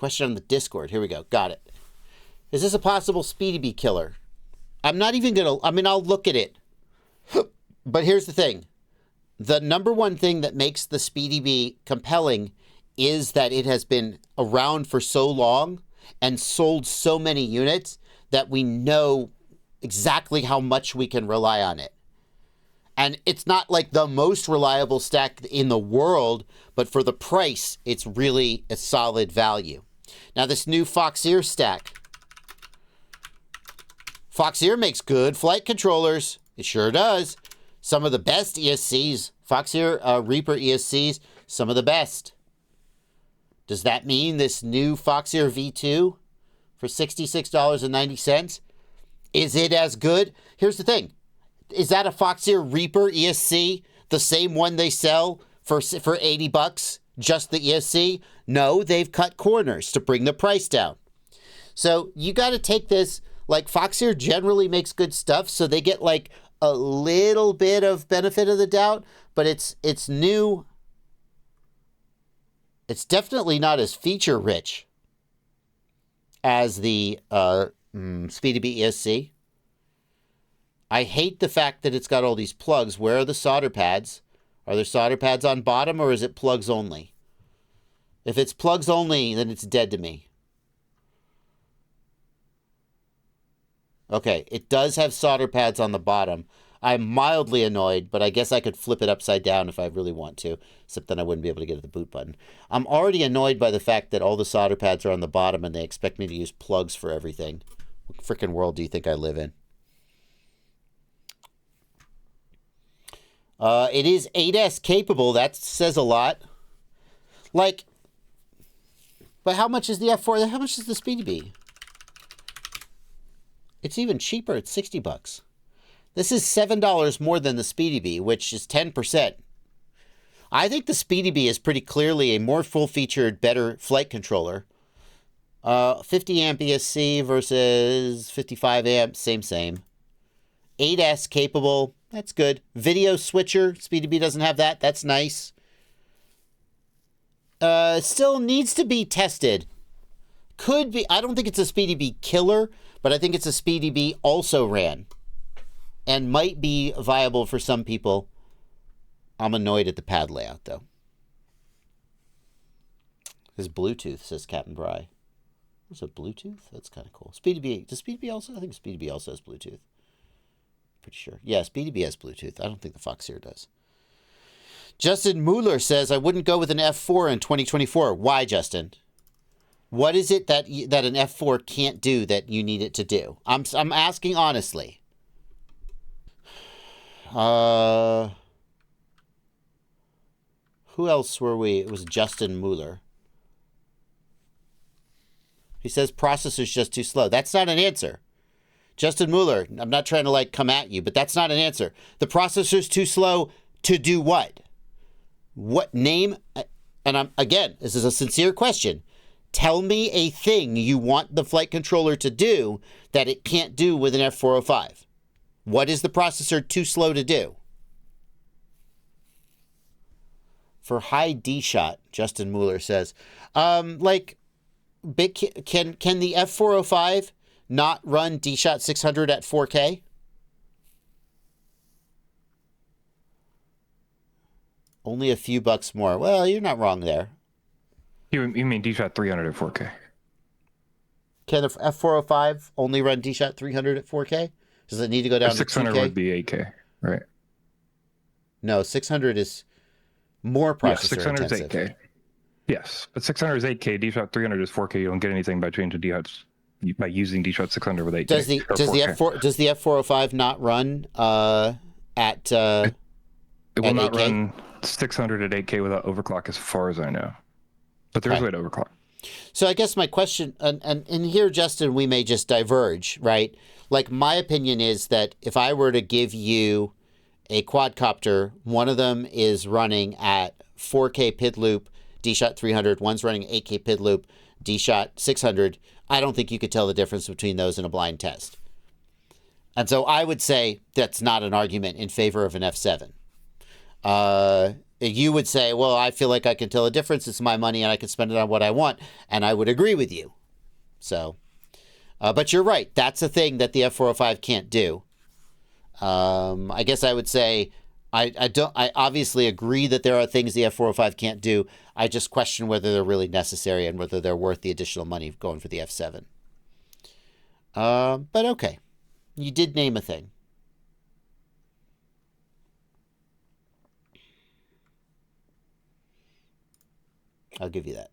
Question on the Discord. Here we go. Got it. Is this a possible Speedybee killer? I'm not even going to... I mean, I'll look at it. But here's the thing. The number one thing that makes the Speedybee compelling is that it has been around for so long and sold so many units that we know exactly how much we can rely on it. And it's not like the most reliable stack in the world, but for the price, it's really a solid value. Now, this new Foxeer stack. Foxeer makes good flight controllers. It sure does. Some of the best ESCs. Foxeer Reaper ESCs, some of the best. Does that mean this new Foxeer V2 for $66.90? Is it as good? Here's the thing. Is that a Foxeer Reaper ESC, the same one they sell for $80, just the ESC? No, they've cut corners to bring the price down. So you got to take this, like Foxeer generally makes good stuff, so they get like a little bit of benefit of the doubt, but it's new. It's definitely not as feature rich as the Speedybee ESC. I hate the fact that it's got all these plugs. Where are the solder pads? Are there solder pads on bottom, or is it plugs only? If it's plugs only, then it's dead to me. Okay, it does have solder pads on the bottom. I'm mildly annoyed, but I guess I could flip it upside down if I really want to, except then I wouldn't be able to get at the boot button. I'm already annoyed by the fact that all the solder pads are on the bottom and they expect me to use plugs for everything. What freaking world do you think I live in? It is 8S capable. That says a lot. Like, but how much is the F4? How much is the Speedybee? It's even cheaper. It's $60. This is $7 more than the Speedybee, which is 10%. I think the Speedybee is pretty clearly a more full-featured, better flight controller. 50 amp ESC versus 55 amp, same. 8S capable. That's good. Video switcher. Speedybee doesn't have that. That's nice. Still needs to be tested. Could be. I don't think it's a Speedybee killer, but I think it's a Speedybee also ran. And might be viable for some people. I'm annoyed at the pad layout, though. It's Bluetooth, says Captain Bry. What's it, Bluetooth? That's kind of cool. Speedybee. Does Speedybee also? I think Speedybee also has Bluetooth. Pretty sure. Yeah, Speedybee has Bluetooth. I don't think the Foxeer does. Justin Mueller says, I wouldn't go with an F4 in 2024. Why, Justin? What is it that an F4 can't do that you need it to do? I'm asking honestly. Who else were we? It was Justin Mueller. He says processor's just too slow. That's not an answer. Justin Mueller, I'm not trying to like come at you, but that's not an answer. The processor's too slow to do what? What name? And again, this is a sincere question. Tell me a thing you want the flight controller to do that it can't do with an F405. What is the processor too slow to do? For high D shot, Justin Mueller says, can the F405 not run D-Shot 600 at 4K? Only a few bucks more. Well, you're not wrong there. You mean D-Shot 300 at 4K? Can the F405 only run D-Shot 300 at 4K? Does it need to go down to 600 2K? would be 8K, right? No, 600 is more processor 600 intensive. is 8K. Yes, but 600 is 8K. D-Shot 300 is 4K. You don't get anything by changing D-Shots by using D-Shot 600 with 8K. Does the F405 not run at it will not 8K? run 600 at 8K without overclock, as far as I know. But there's a way to overclock. So I guess my question, and here, Justin, we may just diverge, right? Like, my opinion is that if I were to give you a quadcopter, one of them is running at 4K PID loop, D-Shot 300, one's running 8K PID loop, D-Shot 600, I don't think you could tell the difference between those in a blind test. And so I would say that's not an argument in favor of an F7. You would say, well, I feel like I can tell a difference. It's my money and I can spend it on what I want. And I would agree with you. So, but you're right. That's a thing that the F405 can't do. I guess I would say I obviously agree that there are things the F405 can't do. I just question whether they're really necessary and whether they're worth the additional money going for the F7. But okay. You did name a thing. I'll give you that.